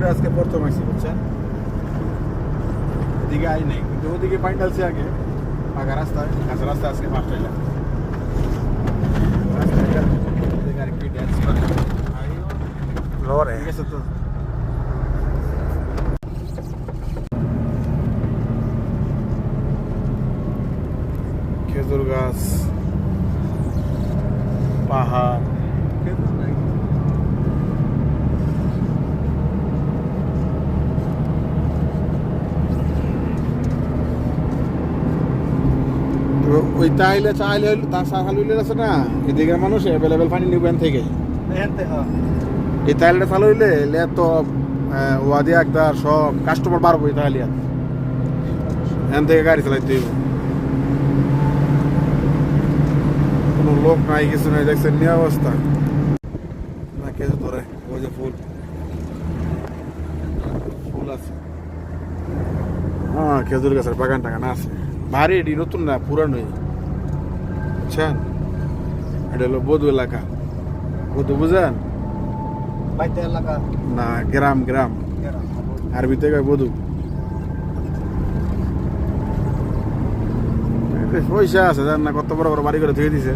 রোডে আজকে প্রথম আইসি বুঝছেন, এদিকে আই নাই, কিন্তু ওদিকে পানি ঢালছে আগে পাকা রাস্তায়, কাঁচা রাস্তায় আজকে ফার্স্ট আইলাম। আরেকটু ড্যান্স লরে ঠিক আছে তো। খেজুর গাছ, পাহাড়, ওই তাইলে চাইলে তার চালুইলে আছে না, এদিকের মানুষ অ্যাভেলেবেল পানি নিবেন থেকে এই তাইলটা চালু হইলে এলে তো ওয়াদি একদার সব কাস্টমার বাড়বো এই তাহলে এখান থেকে গাড়ি চালাইতে হইব। কোনো লোক নাই, কিছু নাই, দেখছেন নিয়ে অবস্থা না। কেউ ধরে ওই যে ফুল ফুল আছে, হ্যাঁ খেজুর গাছের বাগান টাগান আছে। ভারী এটি নতুন না, পুরানোই বুঝছেন। এটা হলো বধু এলাকা, বধু বুঝেন এলাকা না, গ্রাম গ্রাম আরবিতে কয় বধু। পয়সা আছে জান না, কত বড় বড় বাড়ি করে ধুয়ে দিছে।